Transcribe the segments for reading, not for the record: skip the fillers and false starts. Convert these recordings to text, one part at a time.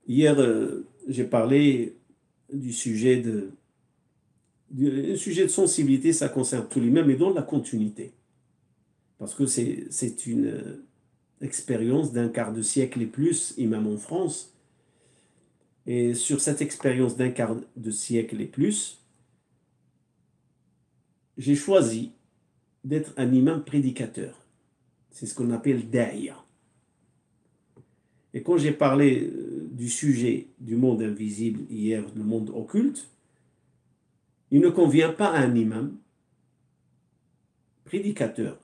Hier, j'ai parlé du sujet un sujet de sensibilité, ça concerne tous les mêmes, mais dans la continuité. Parce que c'est une expérience d'un quart de siècle et plus, et même en France. Et sur cette expérience d'un quart de siècle et plus, j'ai choisi d'être un imam prédicateur. C'est ce qu'on appelle da'iya. Et quand j'ai parlé du sujet du monde invisible hier, le monde occulte, il ne convient pas à un imam prédicateur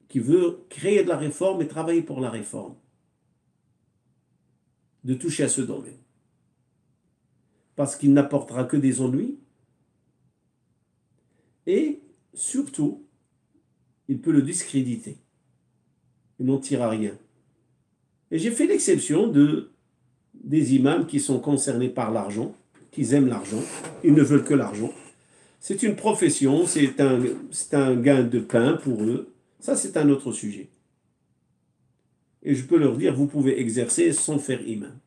qui veut créer de la réforme et travailler pour la réforme, de toucher à ce domaine. Parce qu'il n'apportera que des ennuis et surtout, il peut le discréditer. Il n'en tire rien. Et j'ai fait l'exception des imams qui sont concernés par l'argent, qui aiment l'argent, ils ne veulent que l'argent. C'est une profession, c'est un gain de pain pour eux. Ça, c'est un autre sujet. Et je peux leur dire, vous pouvez exercer sans faire imam.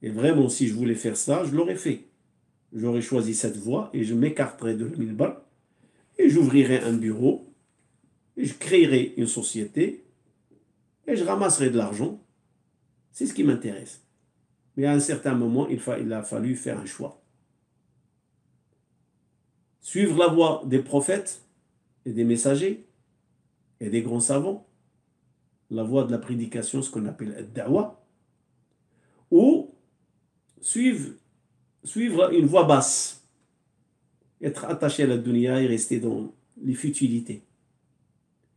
Et vraiment, si je voulais faire ça, je l'aurais fait. J'aurais choisi cette voie et je m'écarterais de l'minbar et j'ouvrirais un bureau et je créerais une société et je ramasserais de l'argent. C'est ce qui m'intéresse. Mais à un certain moment, il a fallu faire un choix. Suivre la voie des prophètes et des messagers et des grands savants, la voie de la prédication, ce qu'on appelle ad-da'wa, ou suivre une voie basse, être attaché à la dunya et rester dans les futilités.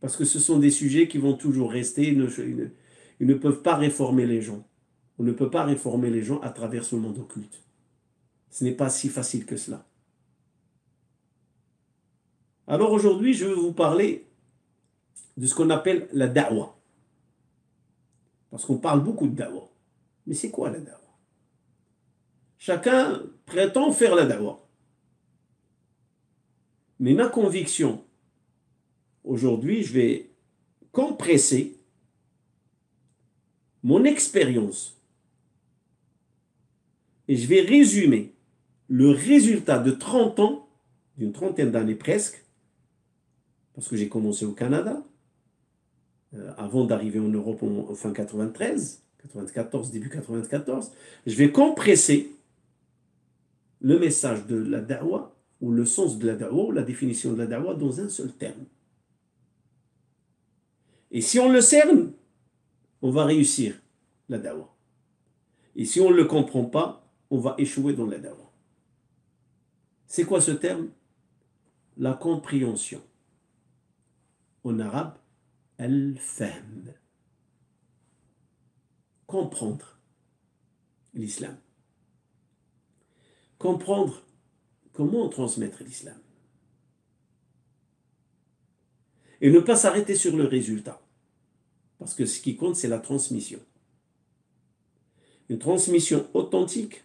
Parce que ce sont des sujets qui vont toujours rester, ils ne peuvent pas réformer les gens. On ne peut pas réformer les gens à travers ce monde occulte. Ce n'est pas si facile que cela. Alors aujourd'hui, je vais vous parler de ce qu'on appelle la da'wa. Parce qu'on parle beaucoup de da'wa. Mais c'est quoi la da'wa? Chacun prétend faire la da'wa. Mais ma conviction, aujourd'hui, je vais compresser mon expérience et je vais résumer le résultat de 30 ans, d'une trentaine d'années presque, parce que j'ai commencé au Canada, avant d'arriver en Europe en fin 93, 94, début 94, je vais compresser le message de la da'wa, ou le sens de la da'wa, ou la définition de la da'wa dans un seul terme. Et si on le cerne, on va réussir la da'wa. Et si on ne le comprend pas, on va échouer dans la da'wa. C'est quoi ce terme? La compréhension. En arabe, al-fahm. Comprendre l'islam. Comprendre comment transmettre l'islam. Et ne pas s'arrêter sur le résultat. Parce que ce qui compte, c'est la transmission. Une transmission authentique,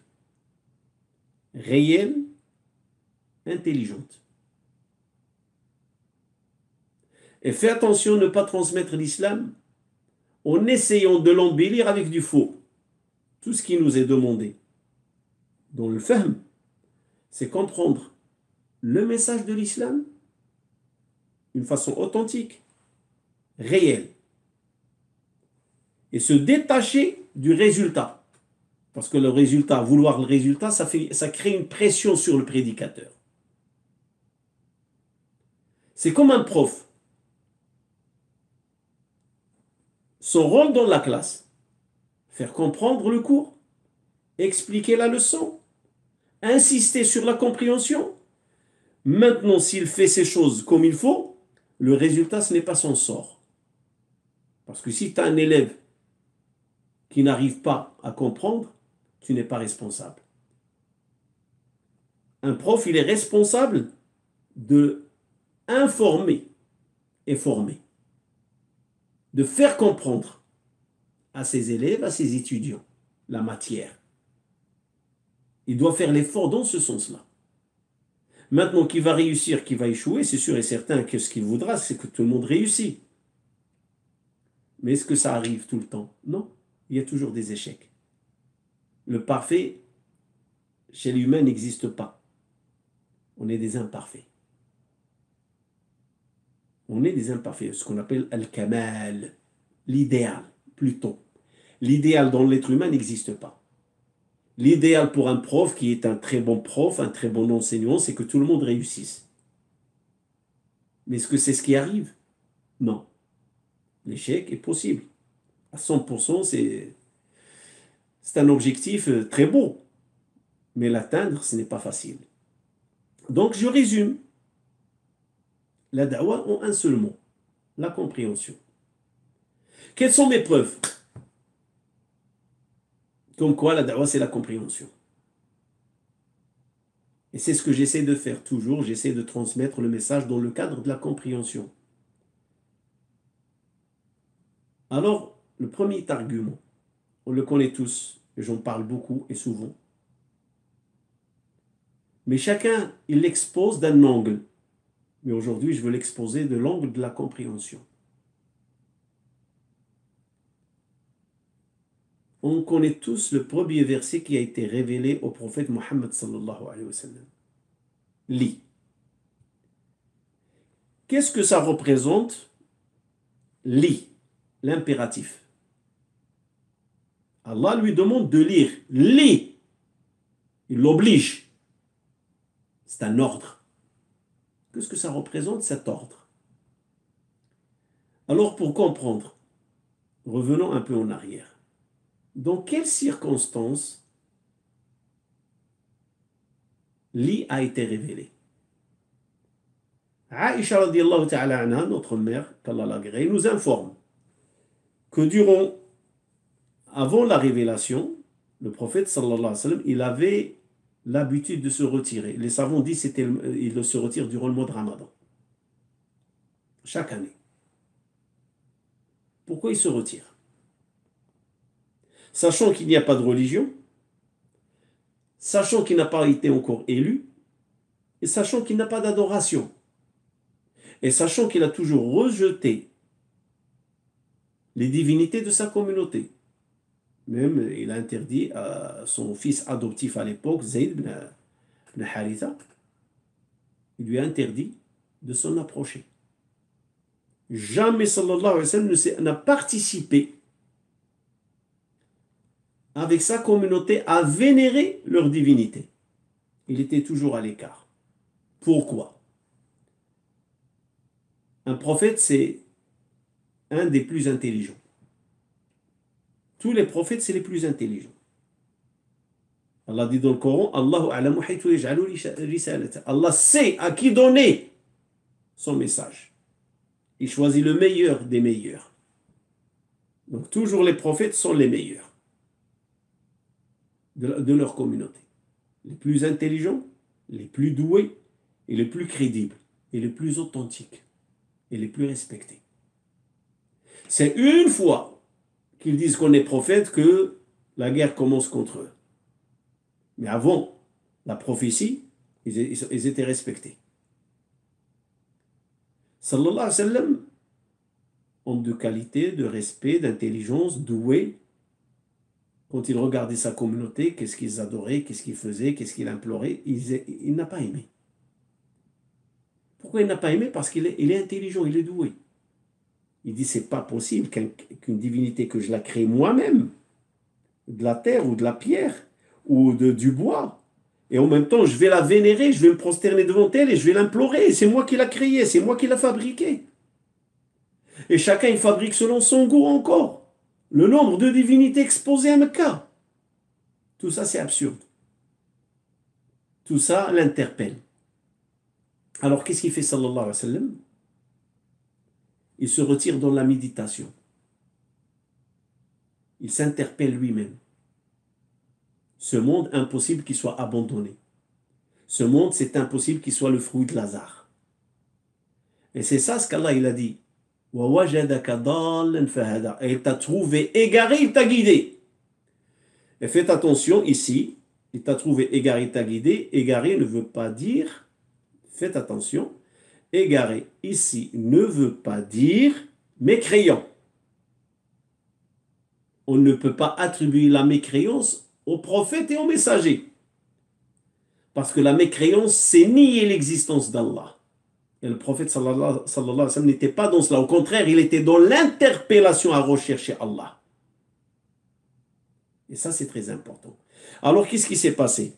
réelle, intelligente. Et fais attention à ne pas transmettre l'islam en essayant de l'embellir avec du faux. Tout ce qui nous est demandé dans le fahm, c'est comprendre le message de l'islam d'une façon authentique, réelle, et se détacher du résultat. Parce que le résultat, vouloir le résultat, ça crée une pression sur le prédicateur. C'est comme un prof. Son rôle dans la classe, faire comprendre le cours, expliquer la leçon, insister sur la compréhension. Maintenant, s'il fait ces choses comme il faut, le résultat, ce n'est pas son sort. Parce que si tu as un élève qui n'arrive pas à comprendre, tu n'es pas responsable. Un prof, il est responsable de informer et former, de faire comprendre à ses élèves, à ses étudiants, la matière. Il doit faire l'effort dans ce sens-là. Maintenant, qui va réussir, qui va échouer, c'est sûr et certain que ce qu'il voudra, c'est que tout le monde réussit. Mais est-ce que ça arrive tout le temps? Non. il y a toujours des échecs. Le parfait, chez l'humain, n'existe pas. On est des imparfaits. On est des imparfaits, ce qu'on appelle al-kamal, l'idéal, plutôt. L'idéal dans l'être humain n'existe pas. L'idéal pour un prof qui est un très bon prof, un très bon enseignant, c'est que tout le monde réussisse. Mais est-ce que c'est ce qui arrive? Non. L'échec est possible. À 100%, c'est un objectif très beau. Mais l'atteindre, ce n'est pas facile. Donc, je résume. La da'wa en un seul mot. La compréhension. Quelles sont mes preuves? Comme quoi, la da'wa, c'est la compréhension. Et c'est ce que j'essaie de faire toujours. J'essaie de transmettre le message dans le cadre de la compréhension. Alors, le premier argument, on le connaît tous, et j'en parle beaucoup et souvent. Mais chacun, il l'expose d'un angle. Mais aujourd'hui, je veux l'exposer de l'angle de la compréhension. On connaît tous le premier verset qui a été révélé au prophète Mohammed sallallahu alayhi wa sallam. Lis. Qu'est-ce que ça représente? Lis, l'impératif. Allah lui demande de lire. Lis. Il l'oblige. C'est un ordre. Qu'est-ce que ça représente, cet ordre? Alors, pour comprendre, revenons un peu en arrière. Dans quelles circonstances Li a été révélé? Aïcha radiallahu ta'ala anha, notre mère, qu'Allah l'agrée, nous informe que avant la révélation, le prophète sallallahu alayhi wa sallam, il avait l'habitude de se retirer. Les savants disent qu'il se retire durant le mois de Ramadan. Chaque année. Pourquoi il se retire? Sachant qu'il n'y a pas de religion, sachant qu'il n'a pas été encore élu, et sachant qu'il n'a pas d'adoration, et sachant qu'il a toujours rejeté les divinités de sa communauté. Même, il a interdit à son fils adoptif à l'époque, Zayd ibn Haritha, il lui a interdit de s'en approcher. Jamais, sallallahu alayhi wa sallam, n'a participé avec sa communauté à vénérer leur divinité. Il était toujours à l'écart. Pourquoi? Un prophète, c'est un des plus intelligents. Tous les prophètes, c'est les plus intelligents. Allah dit dans le Coran, Allahu a'lamu haythu yaj'alu risalata. Allah sait à qui donner son message. Il choisit le meilleur des meilleurs. Donc toujours les prophètes sont les meilleurs de leur communauté. Les plus intelligents, les plus doués, et les plus crédibles, et les plus authentiques, et les plus respectés. C'est une fois qu'ils disent qu'on est prophète que la guerre commence contre eux. Mais avant la prophétie, ils étaient respectés. Sallallahu alayhi wa sallam, homme de qualité, de respect, d'intelligence, doué. Quand il regardait sa communauté, qu'est-ce qu'ils adoraient, qu'est-ce qu'ils faisaient, qu'est-ce qu'ils imploraient, il n'a pas aimé. Pourquoi il n'a pas aimé? Parce qu'il est intelligent, il est doué. Il dit, c'est pas possible qu'une divinité que je la crée moi-même, de la terre ou de la pierre, ou du bois, et en même temps, je vais la vénérer, je vais me prosterner devant elle et je vais l'implorer. C'est moi qui l'a créée, c'est moi qui l'a fabriquée. Et chacun, il fabrique selon son goût encore. Le nombre de divinités exposées à Mecca. Tout ça, c'est absurde. Tout ça l'interpelle. Alors, qu'est-ce qu'il fait, sallallahu alayhi wa sallam? Il se retire dans la méditation. Il s'interpelle lui-même. Ce monde, impossible qu'il soit abandonné. Ce monde, c'est impossible qu'il soit le fruit de Lazare. Et c'est ça ce qu'Allah il a dit. Et il t'a trouvé égaré, il t'a guidé. Et faites attention ici, il t'a trouvé égaré, il t'a guidé. Égaré ne veut pas dire, faites attention, égaré ici ne veut pas dire mécréant. on ne peut pas attribuer la mécréance aux prophètes et aux messagers. Parce que la mécréance, c'est nier l'existence d'Allah. Et le prophète sallallahu alayhi wa sallam n'était pas dans cela. Au contraire, il était dans l'interpellation à rechercher Allah. Et ça, c'est très important. Alors, qu'est-ce qui s'est passé?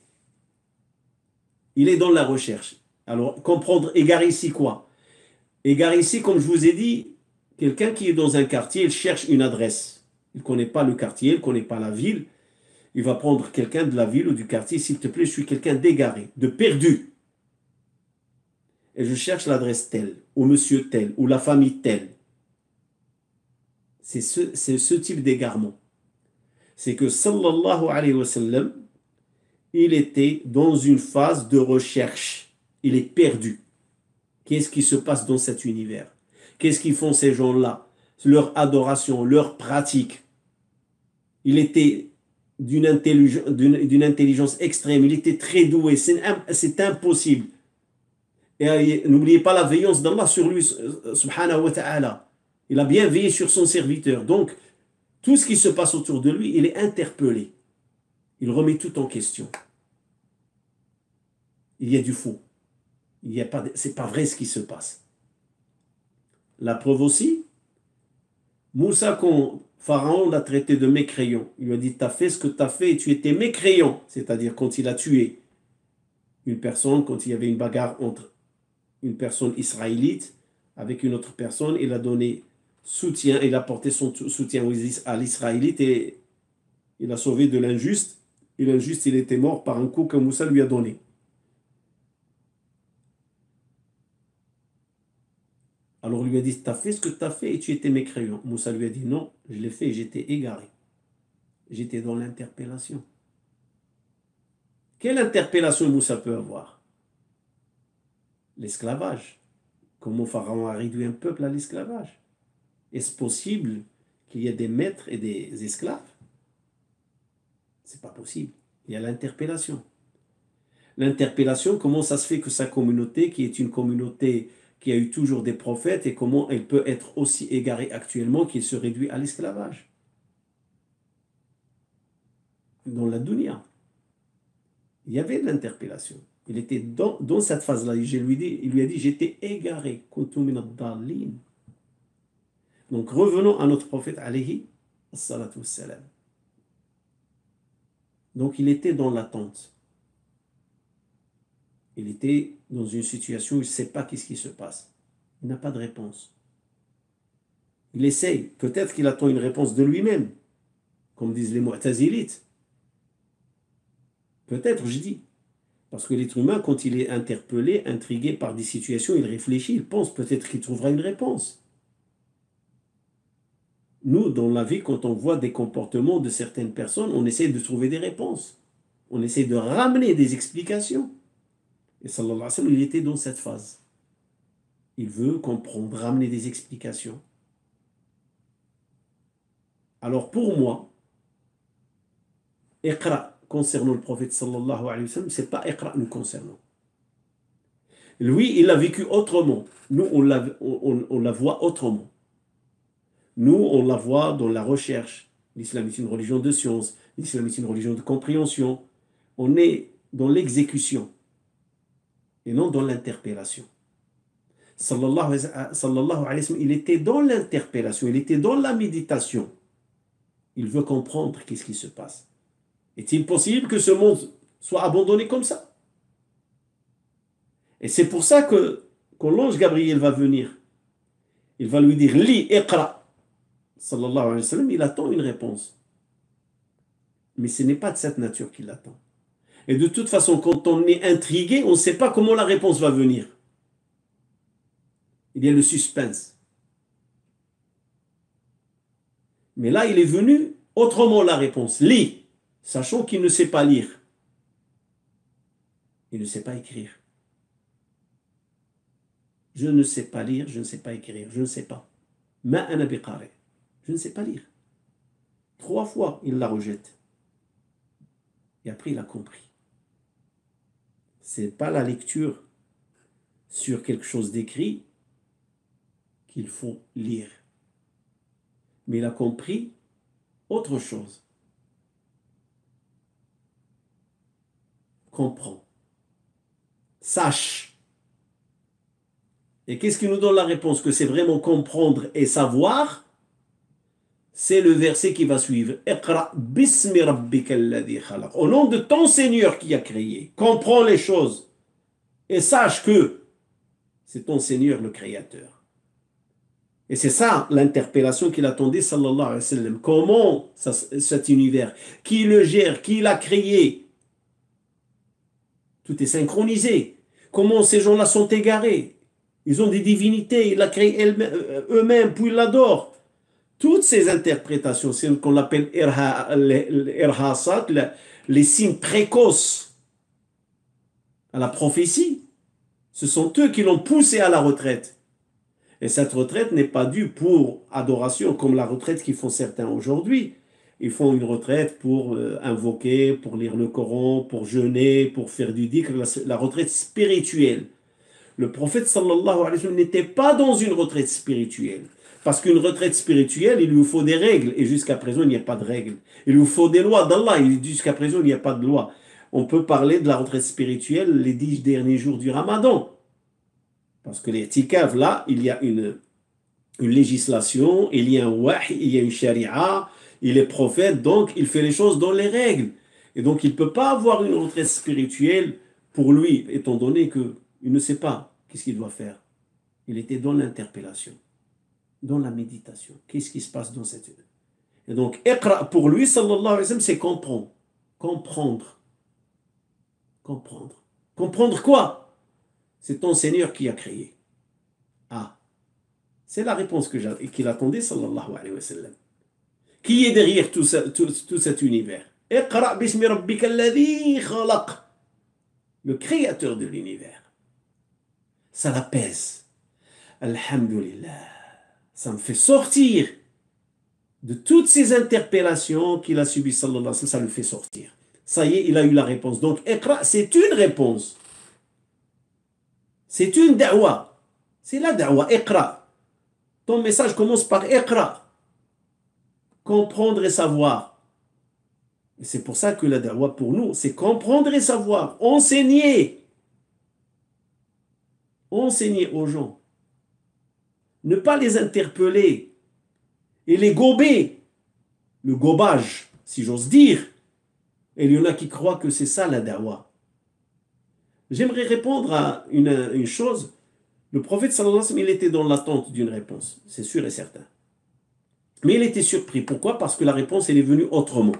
Il est dans la recherche. Alors, comprendre, égarer ici quoi? Égarer ici, comme je vous ai dit, quelqu'un qui est dans un quartier, il cherche une adresse. Il ne connaît pas le quartier, il ne connaît pas la ville. Il va prendre quelqu'un de la ville ou du quartier. S'il te plaît, je suis quelqu'un d'égaré, de perdu. Et je cherche l'adresse telle, ou monsieur tel, ou la famille telle. C'est ce type d'égarement. C'est que sallallahu alayhi wa sallam, il était dans une phase de recherche. Il est perdu. Qu'est-ce qui se passe dans cet univers? Qu'est-ce qu'ils font ces gens-là? Leur adoration, leur pratique. Il était d'une intelligence extrême. Il était très doué. C'est impossible. Et n'oubliez pas la veillance d'Allah sur lui, subhanahu wa ta'ala. Il a bien veillé sur son serviteur. Donc, tout ce qui se passe autour de lui, il est interpellé. Il remet tout en question. Il y a du faux. C'est pas vrai ce qui se passe. La preuve aussi, Moussa, quand Pharaon l'a traité de mécréant, il lui a dit, tu as fait ce que tu as fait et tu étais mécréant. C'est-à-dire quand il a tué une personne, quand il y avait une bagarre entre une personne israélite avec une autre personne, il a donné soutien, il a porté son soutien à l'israélite et il a sauvé de l'injuste. Et l'injuste, il était mort par un coup que Moussa lui a donné. Alors il lui a dit, tu as fait ce que tu as fait et tu étais mécréant. Moussa lui a dit, non, je l'ai fait et j'étais égaré. J'étais dans l'interpellation. Quelle interpellation Moussa peut avoir? L'esclavage. Comment Pharaon a réduit un peuple à l'esclavage? Est-ce possible qu'il y ait des maîtres et des esclaves? C'est pas possible. Il y a l'interpellation. L'interpellation, comment ça se fait que sa communauté, qui est une communauté qui a eu toujours des prophètes, et comment elle peut être aussi égarée actuellement qu'il se réduit à l'esclavage? Dans la dunya, il y avait de l'interpellation. Il était dans cette phase-là. Il lui a dit, j'étais égaré. Donc revenons à notre prophète alayhi salatu wassalam. Donc il était dans l'attente. Il était dans une situation où il ne sait pas qu'est-ce qui se passe. Il n'a pas de réponse. Il essaye. Peut-être qu'il attend une réponse de lui-même, comme disent les Mu'tazilites. Peut-être, je dis. Parce que l'être humain, quand il est interpellé, intrigué par des situations, il réfléchit, il pense, peut-être qu'il trouvera une réponse. Nous, dans la vie, quand on voit des comportements de certaines personnes, on essaie de trouver des réponses. On essaie de ramener des explications. Et sallallahu alayhi wa sallam, il était dans cette phase. Il veut comprendre, ramener des explications. Alors pour moi, Iqra concernant le prophète sallallahu alayhi wa sallam, c'est pas Iqra nous concernant. Lui, il a vécu autrement. Nous, on la voit autrement. Nous, on la voit dans la recherche. L'islam est une religion de science. L'islam est une religion de compréhension. On est dans l'exécution et non dans l'interpellation. Sallallahu alayhi wa sallam, il était dans l'interpellation, il était dans la méditation. Il veut comprendre qu'est-ce qui se passe. Est-il possible que ce monde soit abandonné comme ça? Et c'est pour ça que quand l'ange Gabriel va venir, il va lui dire « Li, iqra ». Sallallahu alayhi wa sallam, il attend une réponse. Mais ce n'est pas de cette nature qu'il attend. Et de toute façon, quand on est intrigué, on ne sait pas comment la réponse va venir. Il y a le suspense. Mais là, il est venu autrement la réponse. Lis, sachant qu'il ne sait pas lire. Il ne sait pas écrire. Je ne sais pas lire, je ne sais pas écrire, je ne sais pas. Ma ana biqari. Je ne sais pas lire. 3 fois, il la rejette. Et après, il a compris. Ce n'est pas la lecture sur quelque chose d'écrit qu'il faut lire. Mais il a compris Autre chose, comprends, sache. Et qu'est-ce qui nous donne la réponse que c'est vraiment comprendre et savoir? C'est le verset qui va suivre. Iqra bismi rabbika alladhi khalaq. Au nom de ton Seigneur qui a créé. Comprends les choses et sache que c'est ton Seigneur le Créateur. Et c'est ça l'interpellation qu'il attendait, sallallahu alayhi wa sallam. Comment cet univers, qui le gère, qui l'a créé? Tout est synchronisé. Comment ces gens-là sont égarés? Ils ont des divinités, ils l'ont créé eux-mêmes, puis ils l'adorent. Toutes ces interprétations, c'est ce qu'on appelle l'irhasat, les signes précoces à la prophétie. Ce sont eux qui l'ont poussé à la retraite. Et cette retraite n'est pas due pour adoration, comme la retraite qu'ils font certains aujourd'hui. Ils font une retraite pour invoquer, pour lire le Coran, pour jeûner, pour faire du dhikr, la retraite spirituelle. Le prophète sallallahu alayhi wa sallam n'était pas dans une retraite spirituelle. Parce qu'une retraite spirituelle, il lui faut des règles. Et jusqu'à présent, il n'y a pas de règles. Il lui faut des lois d'Allah. Et jusqu'à présent, il n'y a pas de loi. On peut parler de la retraite spirituelle les 10 derniers jours du Ramadan. Parce que les tikaf, là, il y a une législation, il y a un wahy, il y a une sharia, il est prophète, donc il fait les choses dans les règles. Et donc il ne peut pas avoir une retraite spirituelle pour lui, étant donné qu'il ne sait pas qu'est-ce qu'il doit faire. Il était dans l'interpellation, dans la méditation. Qu'est-ce qui se passe dans cette... Et donc, iqra pour lui, sallallahu alayhi wa sallam, c'est comprendre. Comprendre. Comprendre. Comprendre quoi? C'est ton Seigneur qui a créé. Ah, c'est la réponse qu'il attendait, sallallahu alayhi wa sallam. Qui est derrière tout cet univers? Iqra bismi rabbika alladhi khalaq. Le créateur de l'univers. Ça l'apaise. Alhamdulillah. Ça me fait sortir de toutes ces interpellations qu'il a subies, sallallahu alayhi wa sallam. Ça le fait sortir. Ça y est, il a eu la réponse. Donc, iqra, c'est une réponse. C'est une da'wa. C'est la da'wa, iqra. Ton message commence par iqra. Comprendre et savoir. Et c'est pour ça que la da'wa pour nous, c'est comprendre et savoir. Enseigner. Enseigner aux gens. Ne pas les interpeller et les gober. Le gobage, si j'ose dire. Et il y en a qui croient que c'est ça la da'wa. J'aimerais répondre à une chose. Le prophète sallallahu alayhi wa sallam, il était dans l'attente d'une réponse, c'est sûr et certain. Mais il était surpris. Pourquoi? Parce que la réponse, elle est venue autrement.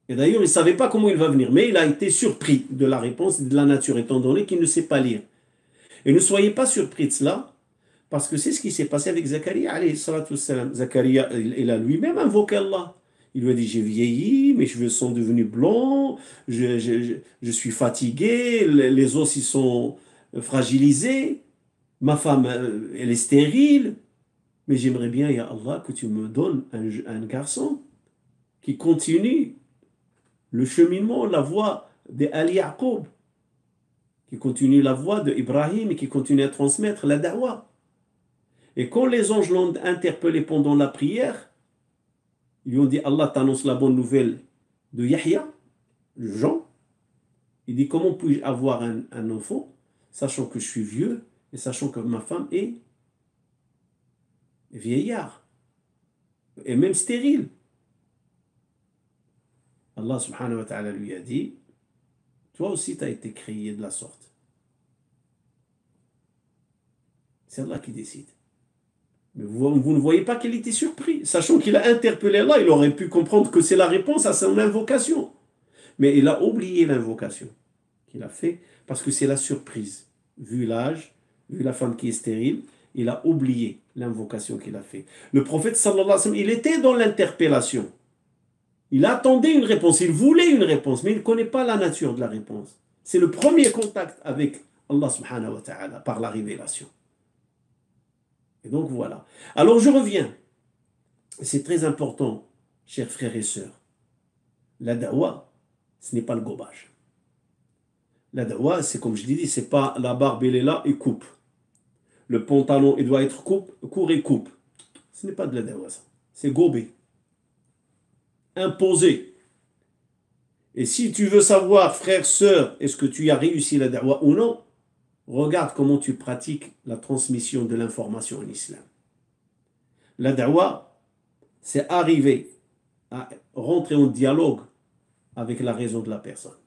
Et d'ailleurs, il ne savait pas comment il va venir, mais il a été surpris de la réponse de la nature, étant donné qu'il ne sait pas lire. Et ne soyez pas surpris de cela, parce que c'est ce qui s'est passé avec Zacharia, alayhi salatu wassalam. Zacharia, il a lui-même invoqué Allah. Il lui a dit, j'ai vieilli, mes cheveux sont devenus blancs, je suis fatigué, les os ils sont fragilisés, ma femme, elle est stérile, mais j'aimerais bien, ya Allah, que tu me donnes un garçon qui continue le cheminement, la voie de Ali Yaqub, qui continue la voie de Ibrahim et qui continue à transmettre la da'wa. Et quand les anges l'ont interpellé pendant la prière, ils lui ont dit, Allah t'annonce la bonne nouvelle de Yahya, Jean. Il dit, comment puis-je avoir un enfant, sachant que je suis vieux et sachant que ma femme est vieillard et même stérile. Allah subhanahu wa ta'ala lui a dit, toi aussi tu as été créé de la sorte. C'est Allah qui décide. Mais vous ne voyez pas qu'il était surpris. Sachant qu'il a interpellé Allah, il aurait pu comprendre que c'est la réponse à son invocation. Mais il a oublié l'invocation qu'il a fait parce que c'est la surprise. Vu l'âge, vu la femme qui est stérile, il a oublié l'invocation qu'il a fait. Le prophète sallallahu alayhi wa sallam, il était dans l'interpellation. Il attendait une réponse, il voulait une réponse, mais il ne connaît pas la nature de la réponse. C'est le premier contact avec Allah subhanahu wa ta'ala par la révélation. Et donc voilà. Alors je reviens. C'est très important, chers frères et sœurs. La da'wa, ce n'est pas le gobage. La da'wa, c'est comme je l'ai dit, c'est pas la barbe elle est là et coupe. Le pantalon, il doit être court et coupe. Ce n'est pas de la da'wa, ça. C'est gober. imposé. Et si tu veux savoir, frère, sœur, est-ce que tu as réussi la da'wah ou non, regarde comment tu pratiques la transmission de l'information en islam. La da'wah, c'est arriver à rentrer en dialogue avec la raison de la personne.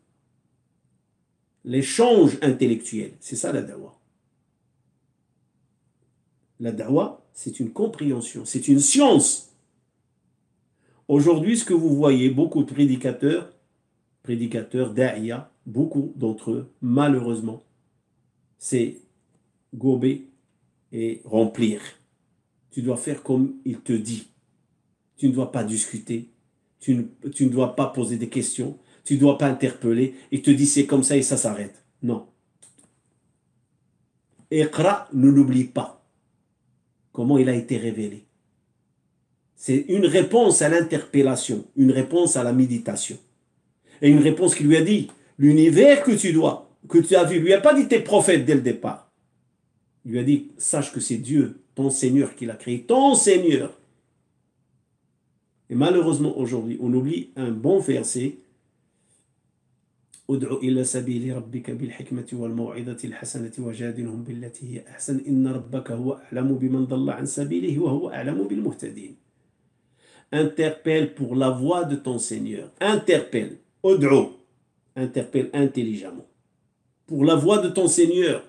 L'échange intellectuel, c'est ça la da'wah. La da'wah, c'est une compréhension, c'est une science. Aujourd'hui, ce que vous voyez, beaucoup de prédicateurs, da'iya, beaucoup d'entre eux, malheureusement, c'est gober et remplir. Tu dois faire comme il te dit. Tu ne dois pas discuter, tu ne dois pas poser des questions, tu ne dois pas interpeller. Il te dit c'est comme ça et ça s'arrête. Non. Iqra, ne l'oublie pas. Comment il a été révélé. C'est une réponse à l'interpellation, une réponse à la méditation. Et une réponse qui lui a dit, l'univers que tu as vu, lui a pas dit tes prophètes dès le départ. Il lui a dit, sache que c'est Dieu, ton Seigneur qui l'a créé, ton Seigneur. Et malheureusement aujourd'hui, on oublie un bon verset. ادع إلى سبيل ربك بالحكمة والموعظة الحسنة وجادلهم بالتي هي أحسن إن ربك هو أعلم بمن ضل عن سبيله وهو أعلم بالمهتدين. Interpelle pour la voix de ton Seigneur. Interpelle. Ud'u. Interpelle intelligemment. Pour la voix de ton Seigneur.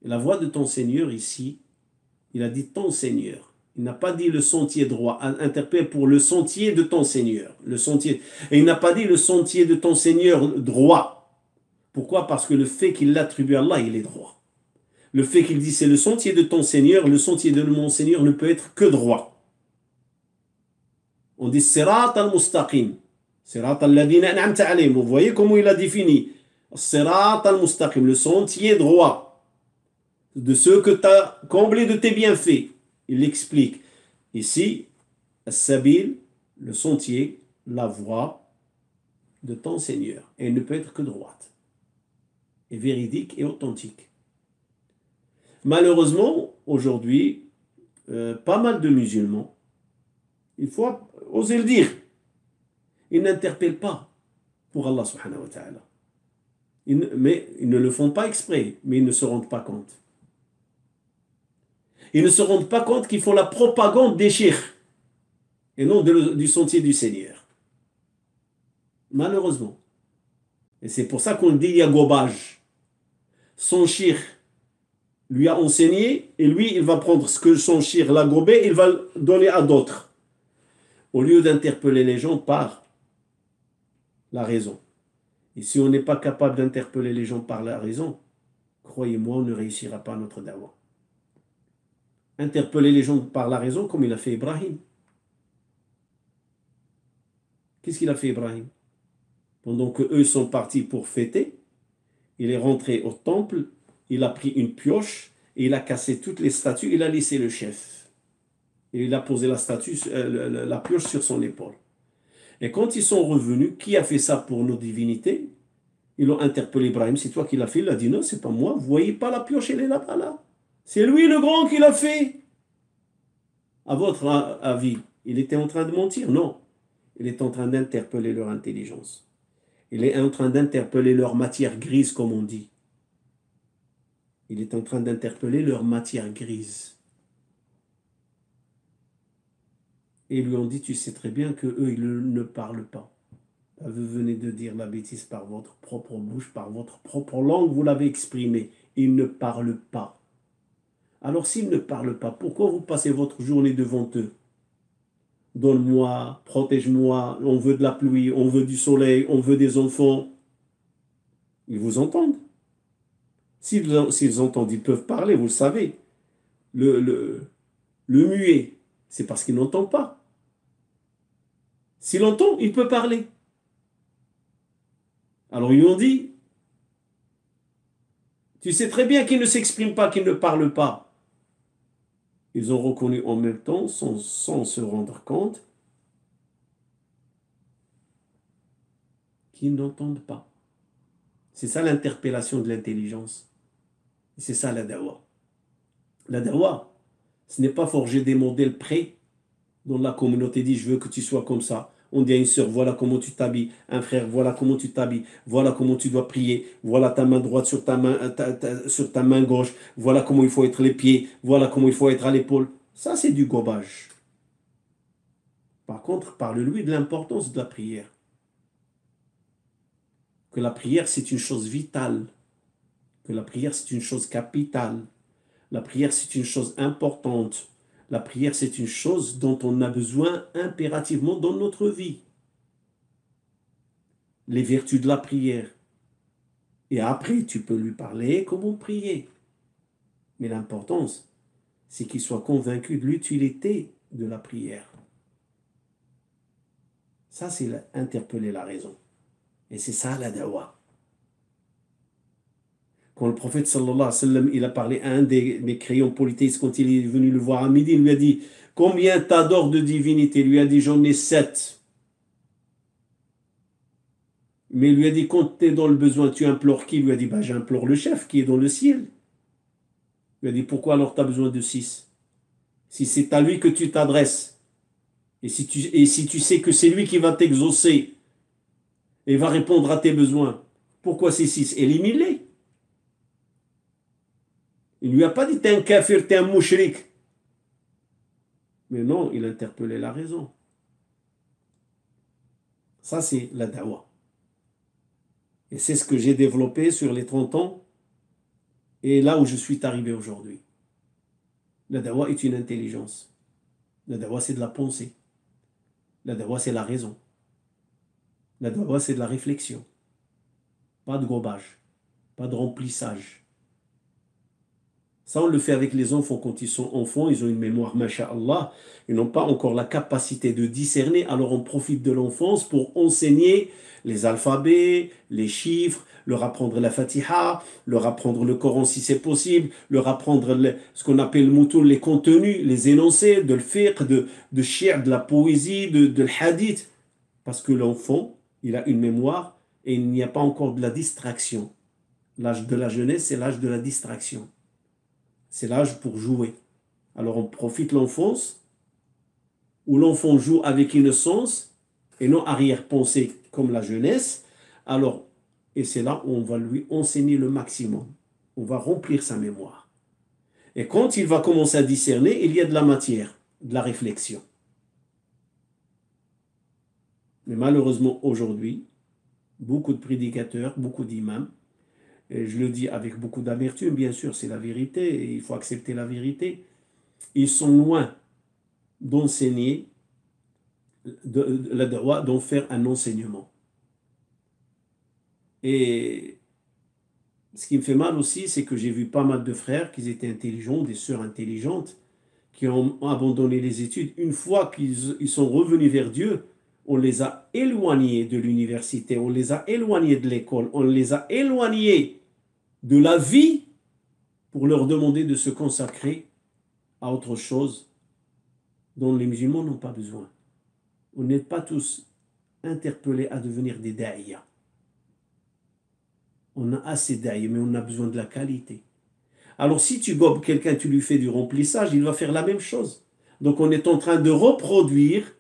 Et la voix de ton Seigneur ici, il a dit ton Seigneur. Il n'a pas dit le sentier droit. Interpelle pour le sentier de ton Seigneur. Le sentier. Et il n'a pas dit le sentier de ton Seigneur droit. Pourquoi? Parce que le fait qu'il l'attribue à Allah, il est droit. Le fait qu'il dit c'est le sentier de ton Seigneur, le sentier de mon Seigneur ne peut être que droit. On dit Sirat al-Mustaqim. Sirat al-Ladina an'amta alayhim. Vous voyez comment il a défini. Sirat al-Mustaqim, le sentier droit de ceux que tu as comblés de tes bienfaits. Il explique ici, As-Sabil, le sentier, la voie de ton Seigneur. Et elle ne peut être que droite, et véridique et authentique. Malheureusement, aujourd'hui, pas mal de musulmans, il faut oser le dire, ils n'interpellent pas pour Allah subhanahu wa ta'ala. Mais ils ne le font pas exprès, mais ils ne se rendent pas compte. Ils ne se rendent pas compte qu'ils font la propagande des chirs et non du sentier du Seigneur. Malheureusement. Et c'est pour ça qu'on dit il y a gobage. Son chir lui a enseigné et lui, il va prendre ce que son chir l'a gobé et il va le donner à d'autres. Au lieu d'interpeller les gens par la raison. Et si on n'est pas capable d'interpeller les gens par la raison, croyez-moi, on ne réussira pas notre dawa. Interpeller les gens par la raison comme il a fait Ibrahim. Qu'est-ce qu'il a fait Ibrahim? Pendant qu'eux sont partis pour fêter, il est rentré au temple, il a pris une pioche et il a cassé toutes les statues, il a laissé le chef. Et il a posé la pioche sur son épaule. Et quand ils sont revenus, qui a fait ça pour nos divinités? Ils ont interpellé Ibrahim, c'est toi qui l'as fait? Il a dit non, c'est pas moi, vous voyez pas la pioche, elle est là-bas là. C'est lui le grand qui l'a fait. À votre avis, il était en train de mentir? Non. Il est en train d'interpeller leur intelligence. Il est en train d'interpeller leur matière grise, comme on dit. Il est en train d'interpeller leur matière grise. Et ils lui ont dit, tu sais très bien qu'eux, ils ne parlent pas. Vous venez de dire la bêtise par votre propre bouche, par votre propre langue, vous l'avez exprimé. Ils ne parlent pas. Alors s'ils ne parlent pas, pourquoi vous passez votre journée devant eux? Donne-moi, protège-moi, on veut de la pluie, on veut du soleil, on veut des enfants. Ils vous entendent. S'ils entendent, ils peuvent parler, vous le savez. Le muet, c'est parce qu'il n'entend pas. S'il entend, il peut parler. Alors ils lui ont dit, tu sais très bien qu'il ne s'exprime pas, qu'il ne parle pas. Ils ont reconnu en même temps, sans se rendre compte, qu'ils n'entendent pas. C'est ça l'interpellation de l'intelligence. C'est ça la dawa. La dawa, ce n'est pas forger des modèles prêts dans la communauté dit, je veux que tu sois comme ça. On dit à une sœur, voilà comment tu t'habilles. Un frère, voilà comment tu t'habilles. Voilà comment tu dois prier. Voilà ta main droite sur ta main, sur ta main gauche. Voilà comment il faut être les pieds. Voilà comment il faut être à l'épaule. Ça, c'est du gobage. Par contre, parle-lui de l'importance de la prière. Que la prière, c'est une chose vitale. Que la prière, c'est une chose capitale. La prière, c'est une chose importante. La prière, c'est une chose dont on a besoin impérativement dans notre vie. Les vertus de la prière. Et après, tu peux lui parler comment prier. Mais l'importance, c'est qu'il soit convaincu de l'utilité de la prière. Ça, c'est interpeller la raison. Et c'est ça la dawa. Quand le prophète sallallahu alayhi wa sallam, il a parlé à un des crayons polythéistes, quand il est venu le voir à midi, il lui a dit, combien t'adores de divinité? Il lui a dit, j'en ai 7. Mais il lui a dit, quand tu es dans le besoin, tu implores qui? Il lui a dit, bah, j'implore le chef qui est dans le ciel. Il lui a dit, pourquoi alors tu as besoin de 6? Si c'est à lui que tu t'adresses, et si tu sais que c'est lui qui va t'exaucer et va répondre à tes besoins, pourquoi c'est 6? Élimine-les. Il ne lui a pas dit, t'es un kafir, t'es un mouchrik. Mais non, il interpellait la raison. Ça, c'est la dawa. Et c'est ce que j'ai développé sur les 30 ans et là où je suis arrivé aujourd'hui. La dawa est une intelligence. La dawa, c'est de la pensée. La dawa, c'est la raison. La dawa, c'est de la réflexion. Pas de gobage, pas de remplissage. Ça, on le fait avec les enfants quand ils sont enfants, ils ont une mémoire, masha'Allah, ils n'ont pas encore la capacité de discerner, alors on profite de l'enfance pour enseigner les alphabets, les chiffres, leur apprendre la Fatiha, leur apprendre le Coran si c'est possible, leur apprendre ce qu'on appelle le moutoul, les contenus, les énoncés, de le fiqh, de shi'r, de la poésie, de le hadith. Parce que l'enfant, il a une mémoire et il n'y a pas encore de la distraction. L'âge de la jeunesse, c'est l'âge de la distraction. C'est l'âge pour jouer. Alors on profite l'enfance, où l'enfant joue avec innocence et non arrière-pensée comme la jeunesse. Alors, et c'est là où on va lui enseigner le maximum. On va remplir sa mémoire. Et quand il va commencer à discerner, il y a de la matière, de la réflexion. Mais malheureusement, aujourd'hui, beaucoup de prédicateurs, beaucoup d'imams, et je le dis avec beaucoup d'amertume, bien sûr, c'est la vérité, et il faut accepter la vérité, ils sont loin d'enseigner la dawa, d'en faire un enseignement. Et ce qui me fait mal aussi, c'est que j'ai vu pas mal de frères qui étaient intelligents, des sœurs intelligentes, qui ont abandonné les études. Une fois qu'ils sont revenus vers Dieu, on les a éloignés de l'université, on les a éloignés de l'école, on les a éloignés de la vie pour leur demander de se consacrer à autre chose dont les musulmans n'ont pas besoin. On n'est pas tous interpellés à devenir des daïya. On a assez d'aïe, mais on a besoin de la qualité. Alors si tu gobes quelqu'un, tu lui fais du remplissage, il va faire la même chose. Donc on est en train de reproduire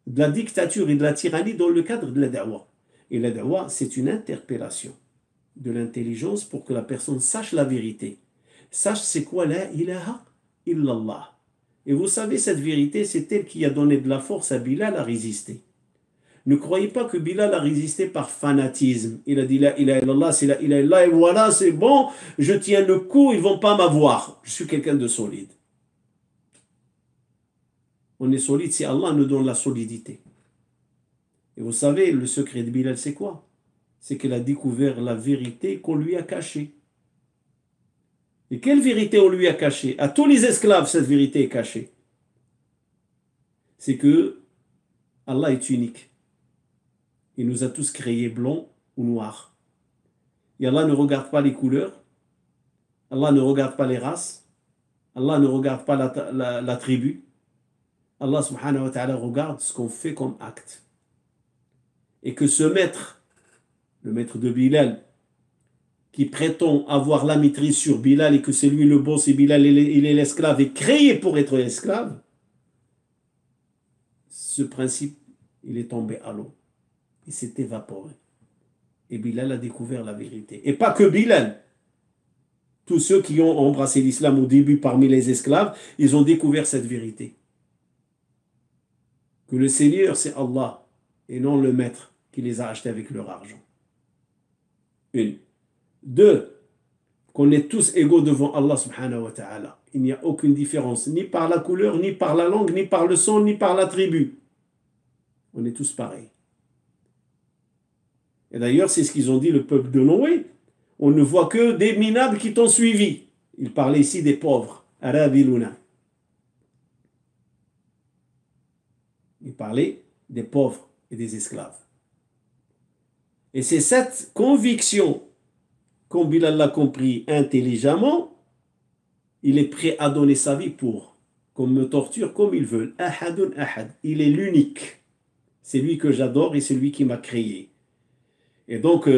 de la dictature et de la tyrannie dans le cadre de la dawa. Et la dawa, c'est une interpellation de l'intelligence pour que la personne sache la vérité. Sache c'est quoi la ilaha illallah. Et vous savez, cette vérité, c'est elle qui a donné de la force à Bilal à résister. Ne croyez pas que Bilal a résisté par fanatisme. Il a dit la ilaha illallah, c'est la ilaha illallah, et voilà, c'est bon, je tiens le coup, ils ne vont pas m'avoir. Je suis quelqu'un de solide. On est solide si Allah nous donne la solidité. Et vous savez, le secret de Bilal, c'est quoi? C'est qu'il a découvert la vérité qu'on lui a cachée. Et quelle vérité on lui a cachée? À tous les esclaves, cette vérité est cachée. C'est que Allah est unique. Il nous a tous créés blancs ou noirs. Et Allah ne regarde pas les couleurs. Allah ne regarde pas les races. Allah ne regarde pas la tribu. Allah subhanahu wa ta'ala regarde ce qu'on fait comme acte. Et que ce maître, le maître de Bilal, qui prétend avoir la maîtrise sur Bilal et que c'est lui le boss et Bilal il est l'esclave et créé pour être esclave, ce principe, il est tombé à l'eau. Il s'est évaporé. Et Bilal a découvert la vérité. Et pas que Bilal. Tous ceux qui ont embrassé l'islam au début parmi les esclaves, ils ont découvert cette vérité. Que le Seigneur, c'est Allah, et non le maître qui les a achetés avec leur argent. Une. Deux, qu'on est tous égaux devant Allah subhanahu wa ta'ala. Il n'y a aucune différence, ni par la couleur, ni par la langue, ni par le sang, ni par la tribu. On est tous pareils. Et d'ailleurs, c'est ce qu'ils ont dit, le peuple de Noé. On ne voit que des minables qui t'ont suivi. Il parlait ici des pauvres. Arabiluna. Il parlait des pauvres et des esclaves. Et c'est cette conviction, comme Bilal l'a compris intelligemment, il est prêt à donner sa vie pour, qu'on me torture comme il veut. Ahadun ahad. Il est l'unique. C'est lui que j'adore et c'est lui qui m'a créé. Et donc,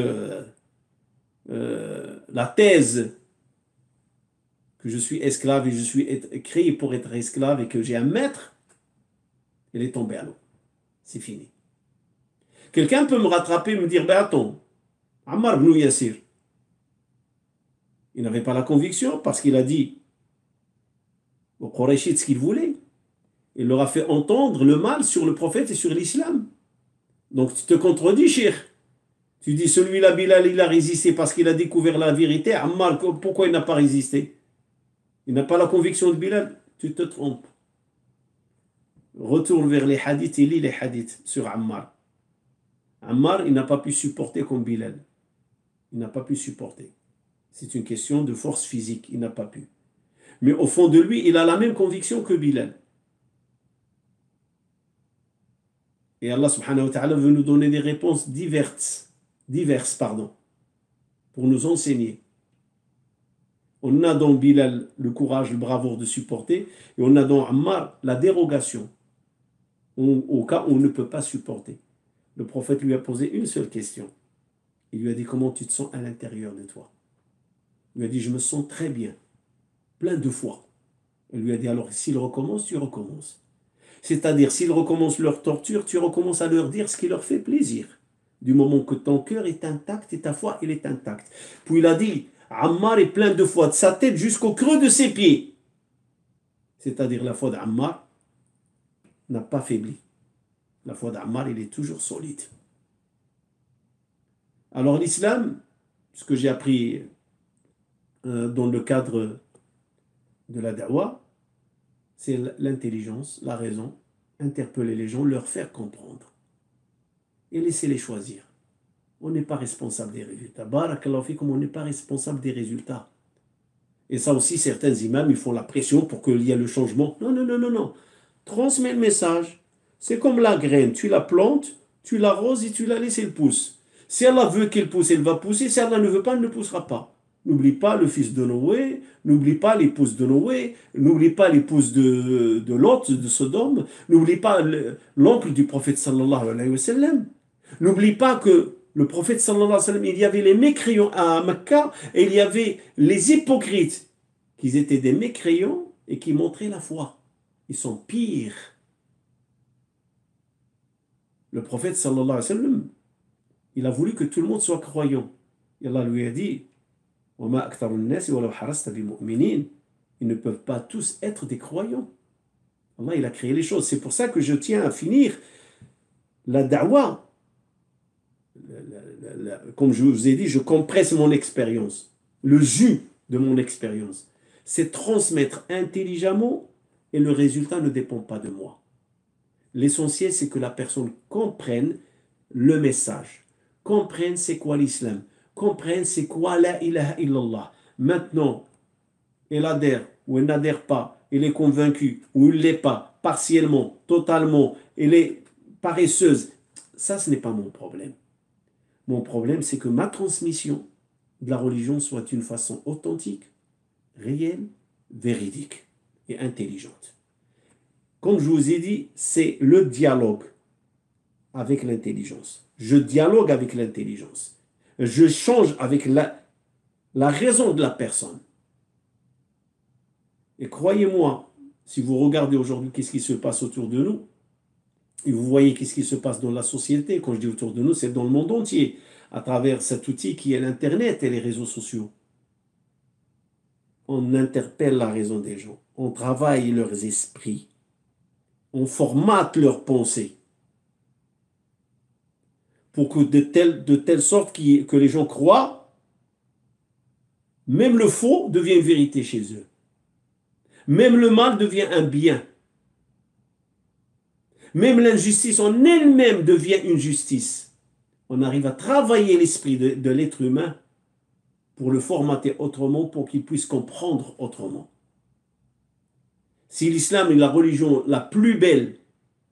la thèse que je suis esclave et je suis créé pour être esclave et que j'ai un maître, elle est tombée à l'eau. C'est fini. Quelqu'un peut me rattraper et me dire, ben attends, Ammar ibn Yassir, il n'avait pas la conviction parce qu'il a dit aux Qurayshites ce qu'il voulait. Il leur a fait entendre le mal sur le prophète et sur l'islam. Donc tu te contredis, cheikh. Tu dis, celui-là, Bilal, il a résisté parce qu'il a découvert la vérité. Ammar, pourquoi il n'a pas résisté? Il n'a pas la conviction de Bilal. Tu te trompes. Retourne vers les hadiths et lis les hadiths sur Ammar. Ammar, il n'a pas pu supporter comme Bilal. Il n'a pas pu supporter. C'est une question de force physique. Il n'a pas pu. Mais au fond de lui, il a la même conviction que Bilal. Et Allah subhanahu wa ta'ala veut nous donner des réponses diverses, pour nous enseigner. On a dans Bilal le courage, le bravoure de supporter, et on a dans Ammar la dérogation, au cas où on ne peut pas supporter. Le prophète lui a posé une seule question. Il lui a dit, comment tu te sens à l'intérieur de toi? Il lui a dit, je me sens très bien, plein de foi. Il lui a dit, alors s'il recommence, tu recommences. C'est-à-dire, s'ils recommencent leur torture, tu recommences à leur dire ce qui leur fait plaisir. Du moment que ton cœur est intact et ta foi, elle est intacte. Puis il a dit, Ammar est plein de foi, de sa tête jusqu'au creux de ses pieds. C'est-à-dire, la foi d'Ammar n'a pas faibli. La foi d'Ammar, elle est toujours solide. Alors l'islam, ce que j'ai appris dans le cadre de la da'wah, c'est l'intelligence, la raison, interpeller les gens, leur faire comprendre et laisser les choisir. On n'est pas responsable des résultats. Barakallahu fikum, on n'est pas responsable des résultats. Et ça aussi, certains imams, ils font la pression pour qu'il y ait le changement. Non, non, non, non, non. Transmets le message. C'est comme la graine. Tu la plantes, tu l'arroses et tu la laisses, elle pousse. Si Allah veut qu'elle pousse, elle va pousser. Si Allah ne veut pas, elle ne poussera pas. N'oublie pas le fils de Noé, n'oublie pas l'épouse de Noé, n'oublie pas l'épouse de Lot, de Sodome, n'oublie pas l'oncle du prophète sallallahu alayhi wa sallam. N'oublie pas que le prophète sallallahu alayhi wa sallam, il y avait les mécréants à Mecca et il y avait les hypocrites qui étaient des mécréants et qui montraient la foi. Ils sont pires. Le prophète sallallahu alayhi wa sallam, il a voulu que tout le monde soit croyant. Et Allah lui a dit, ils ne peuvent pas tous être des croyants. Allah, il a créé les choses. C'est pour ça que je tiens à finir la da'wah. Comme je vous ai dit, je compresse mon expérience. Le jus de mon expérience, c'est transmettre intelligemment et le résultat ne dépend pas de moi. L'essentiel, c'est que la personne comprenne le message, comprenne c'est quoi l'islam, comprenne c'est quoi la ilaha illallah. Maintenant, elle adhère ou elle n'adhère pas, elle est convaincue ou elle ne l'est pas, partiellement, totalement, elle est paresseuse. Ça, ce n'est pas mon problème. Mon problème, c'est que ma transmission de la religion soit une façon authentique, réelle, véridique et intelligente. Comme je vous ai dit, c'est le dialogue avec l'intelligence. Je dialogue avec l'intelligence. Je change avec la raison de la personne. Et croyez-moi, si vous regardez aujourd'hui qu'est-ce qui se passe autour de nous, Et vous voyez qu'est-ce qui se passe dans la société. Quand je dis autour de nous, c'est dans le monde entier, à travers cet outil qui est l'Internet et les réseaux sociaux. On interpelle la raison des gens, on travaille leurs esprits, on formate leurs pensées pour que de telle sorte que les gens croient, même le faux devient une vérité chez eux. Même le mal devient un bien. Même l'injustice en elle-même devient une justice. On arrive à travailler l'esprit de l'être humain pour le formater autrement, pour qu'il puisse comprendre autrement. Si l'islam est la religion la plus belle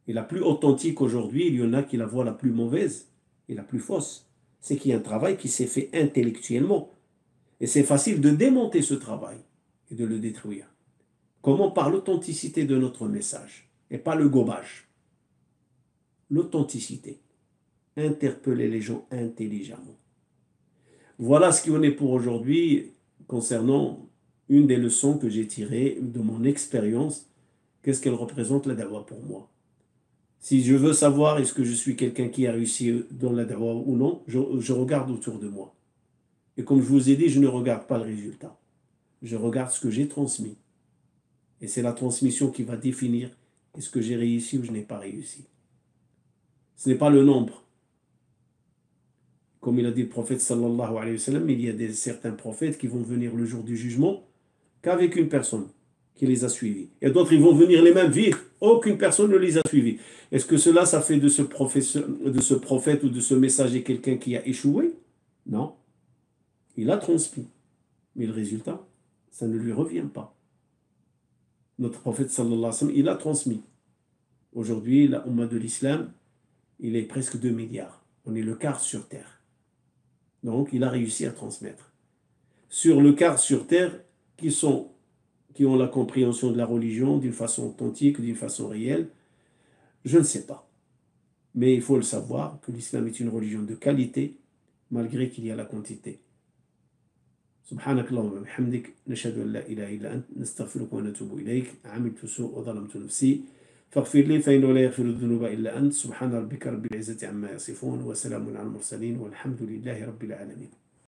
et la plus authentique aujourd'hui, il y en a qui la voient la plus mauvaise et la plus fausse. C'est qu'il y a un travail qui s'est fait intellectuellement. Et c'est facile de démonter ce travail et de le détruire. Comment? Par l'authenticité de notre message et pas le gobage. L'authenticité. Interpeller les gens intelligemment. Voilà ce qui en est pour aujourd'hui concernant une des leçons que j'ai tirées de mon expérience. Qu'est-ce qu'elle représente la dawa pour moi? Si je veux savoir est-ce que je suis quelqu'un qui a réussi dans la dawa ou non, je regarde autour de moi. Et comme je vous ai dit, je ne regarde pas le résultat. Je regarde ce que j'ai transmis. Et c'est la transmission qui va définir est-ce que j'ai réussi ou je n'ai pas réussi. Ce n'est pas le nombre. Comme il a dit le prophète sallallahu alayhi wa sallam, il y a certains prophètes qui vont venir le jour du jugement qu'avec une personne qui les a suivis. Et d'autres, ils vont venir les mêmes vides. Aucune personne ne les a suivis. Est-ce que cela, ça fait de ce prophète ou de ce messager quelqu'un qui a échoué? Non. Il a transmis. Mais le résultat, ça ne lui revient pas. Notre prophète sallallahu alayhi wa sallam, il a transmis. Aujourd'hui, la Ummah de l'islam, il est presque 2 milliards. On est le quart sur terre. Donc, il a réussi à transmettre. Sur le quart sur terre, qui ont la compréhension de la religion d'une façon authentique, d'une façon réelle, je ne sais pas. Mais il faut le savoir que l'islam est une religion de qualité, malgré qu'il y a la quantité. سبحانك اللهم وبحمدك نشهد أن لا إله إلا أنت نستغفرك ونتوب إليك عملت سوء وظلمت نفسي فاغفر لي فإنه لا يغفر الذنوب إلا أنت سبحان ربك رب العزة عما يصفون وسلام على المرسلين والحمد لله رب العالمين